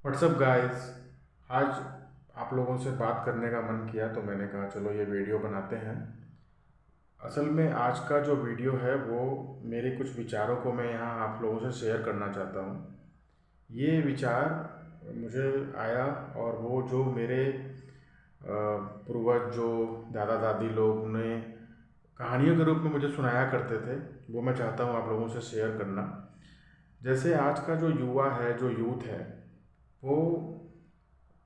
WhatsApp guys. आज आप लोगों से बात करने का मन किया तो मैंने कहा चलो ये वीडियो बनाते हैं। असल में आज का जो वीडियो है वो मेरे कुछ विचारों को मैं यहाँ आप लोगों से शेयर करना चाहता हूँ। ये विचार मुझे आया और वो जो मेरे पूर्वज जो दादा दादी लोग उन्हें कहानियों के रूप में मुझे सुनाया करते थे, वो मैं चाहता हूँ आप लोगों से शेयर करना। जैसे आज का जो युवा है, जो यूथ है, वो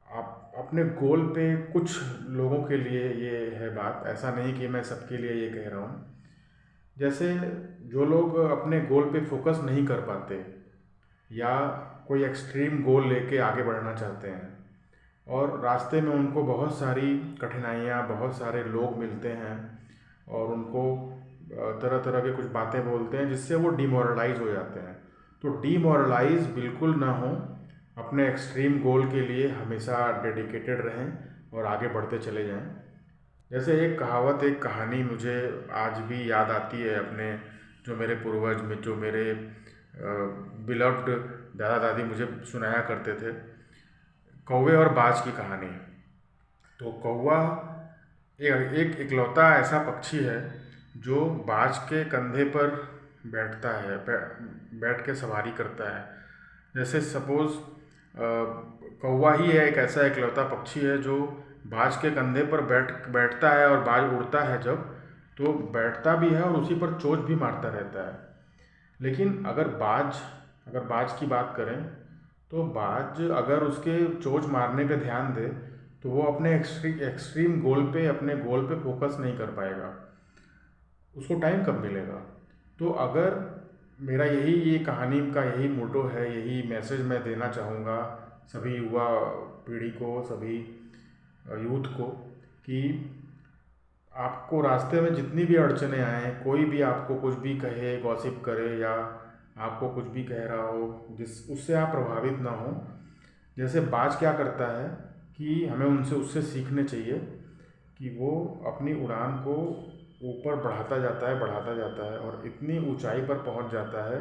आप अपने गोल पे कुछ लोगों के लिए ये है बात, ऐसा नहीं कि मैं सबके लिए ये कह रहा हूँ। जैसे जो लोग अपने गोल पे फोकस नहीं कर पाते या कोई एक्सट्रीम गोल लेके आगे बढ़ना चाहते हैं और रास्ते में उनको बहुत सारी कठिनाइयाँ, बहुत सारे लोग मिलते हैं और उनको तरह तरह के कुछ बातें बोलते हैं जिससे वो डिमोरलाइज हो जाते हैं। तो डिमोरलाइज बिल्कुल ना हो, अपने एक्सट्रीम गोल के लिए हमेशा डेडिकेटेड रहें और आगे बढ़ते चले जाएं। जैसे एक कहावत, एक कहानी मुझे आज भी याद आती है अपने, जो मेरे पूर्वज में, जो मेरे बिलव्ड दादा दादी मुझे सुनाया करते थे, कौवे और बाज की कहानी। तो कौवा एक इकलौता ऐसा पक्षी है जो बाज के कंधे पर बैठता है, बैठ के सवारी करता है। जैसे सपोज कौवा ही है एक ऐसा इकलौता पक्षी है जो बाज के कंधे पर बैठता है और बाज उड़ता है जब, तो बैठता भी है और उसी पर चोंच भी मारता रहता है। लेकिन अगर बाज की बात करें तो बाज अगर उसके चोंच मारने पे ध्यान दे तो वो अपने एक्सट्रीम गोल पे, अपने गोल पे फोकस नहीं कर पाएगा। उसको टाइम कब मिलेगा? तो अगर मेरा यही, ये कहानी का यही मोटो है, यही मैसेज मैं देना चाहूँगा सभी युवा पीढ़ी को, सभी यूथ को, कि आपको रास्ते में जितनी भी अड़चने आए, कोई भी आपको कुछ भी कहे, गॉसिप करे या आपको कुछ भी कह रहा हो जिस उससे आप प्रभावित ना हो। जैसे बाज क्या करता है कि हमें उनसे उससे सीखने चाहिए कि वो अपनी उड़ान को ऊपर बढ़ाता जाता है और इतनी ऊंचाई पर पहुंच जाता है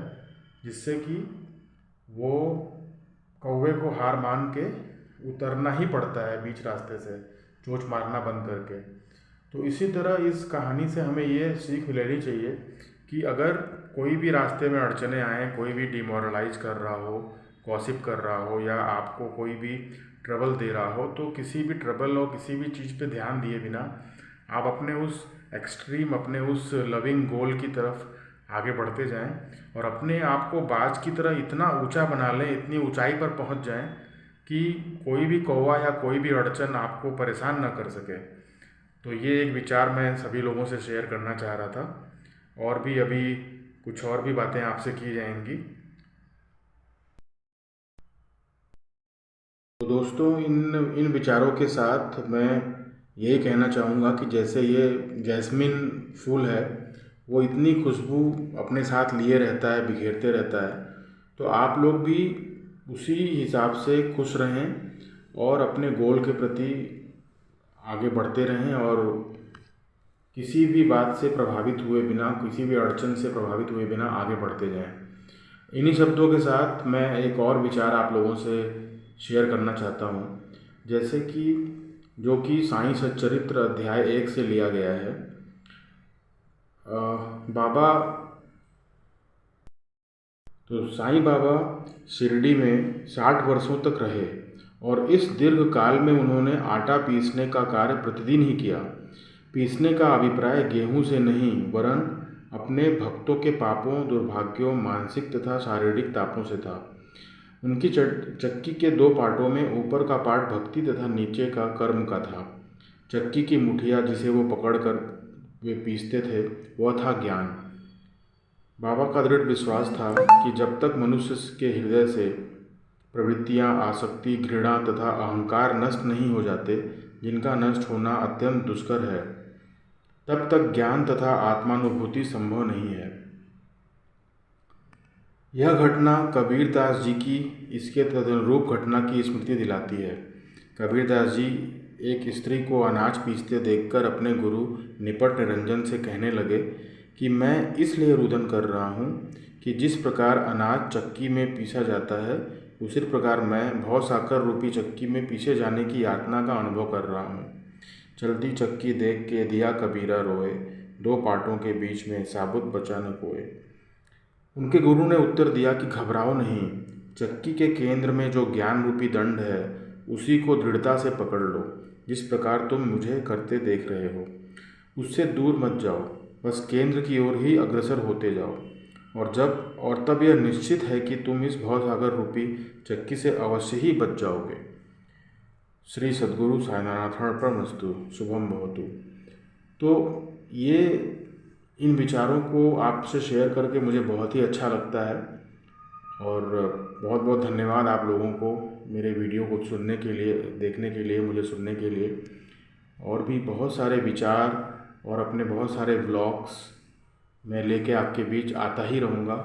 जिससे कि वो कौवे को हार मान के उतरना ही पड़ता है बीच रास्ते से, चोंच मारना बंद करके। तो इसी तरह इस कहानी से हमें ये सीख लेनी चाहिए कि अगर कोई भी रास्ते में अड़चने आए, कोई भी डिमोरलाइज कर रहा हो, गॉसिप कर रहा हो या आपको कोई भी ट्रबल दे रहा हो, तो किसी भी ट्रबल और किसी भी चीज़ पे ध्यान दिए बिना आप अपने उस एक्सट्रीम, अपने उस लविंग गोल की तरफ आगे बढ़ते जाएं और अपने आप को बाज की तरह इतना ऊंचा बना लें, इतनी ऊंचाई पर पहुंच जाएं कि कोई भी कौवा या कोई भी अड़चन आपको परेशान ना कर सके। तो ये एक विचार मैं सभी लोगों से शेयर करना चाह रहा था और भी अभी कुछ और भी बातें आपसे की जाएंगी। तो दोस्तों, इन इन विचारों के साथ मैं यही कहना चाहूँगा कि जैसे ये जैस्मिन फूल है, वो इतनी खुशबू अपने साथ लिए रहता है, बिखेरते रहता है, तो आप लोग भी उसी हिसाब से खुश रहें और अपने गोल के प्रति आगे बढ़ते रहें और किसी भी बात से प्रभावित हुए बिना, किसी भी अड़चन से प्रभावित हुए बिना आगे बढ़ते जाएं। इन्हीं शब्दों के साथ मैं एक और विचार आप लोगों से शेयर करना चाहता हूँ, जैसे कि जो कि साईं सच्चरित्र अध्याय 1 से लिया गया है। बाबा तो साईं बाबा शिरडी में 60 वर्षों तक रहे और इस दीर्घ काल में उन्होंने आटा पीसने का कार्य प्रतिदिन ही किया। पीसने का अभिप्राय गेहूं से नहीं, वरन अपने भक्तों के पापों, दुर्भाग्यों, मानसिक तथा शारीरिक तापों से था। उनकी चक्की के दो पार्टों में ऊपर का पार्ट भक्ति तथा नीचे का कर्म का था। चक्की की मुठिया जिसे वो पकड़कर वे पीसते थे, वह था ज्ञान। बाबा का दृढ़ विश्वास था कि जब तक मनुष्य के हृदय से प्रवृत्तियां, आसक्ति, घृणा तथा अहंकार नष्ट नहीं हो जाते, जिनका नष्ट होना अत्यंत दुष्कर है, तब तक ज्ञान तथा आत्मानुभूति संभव नहीं है। यह घटना कबीरदास जी की इसके तदनुरूप घटना की स्मृति दिलाती है। कबीरदास जी एक स्त्री को अनाज पीसते देखकर अपने गुरु निपट निरंजन से कहने लगे कि मैं इसलिए रुदन कर रहा हूँ कि जिस प्रकार अनाज चक्की में पीसा जाता है, उसी प्रकार मैं भव साकर रूपी चक्की में पीछे जाने की यातना का अनुभव कर रहा हूँ। चलती चक्की देख के दिया कबीरा रोए, दो पाटों के बीच में साबुत बचा न कोई। उनके गुरु ने उत्तर दिया कि घबराओ नहीं, चक्की के केंद्र में जो ज्ञान रूपी दंड है उसी को दृढ़ता से पकड़ लो। जिस प्रकार तुम मुझे करते देख रहे हो उससे दूर मत जाओ, बस केंद्र की ओर ही अग्रसर होते जाओ। और तब यह निश्चित है कि तुम इस भवसागर रूपी चक्की से अवश्य ही बच जाओगे। श्री सद्गुरु साईनाथार्पणमस्तु। शुभम भवतु। तो ये इन विचारों को आपसे शेयर करके मुझे बहुत ही अच्छा लगता है और बहुत बहुत धन्यवाद आप लोगों को मेरे वीडियो को सुनने के लिए, देखने के लिए, मुझे सुनने के लिए। और भी बहुत सारे विचार और अपने बहुत सारे ब्लॉग्स मैं लेके आपके बीच आता ही रहूँगा।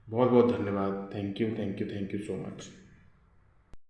बहुत बहुत धन्यवाद। Thank you so much.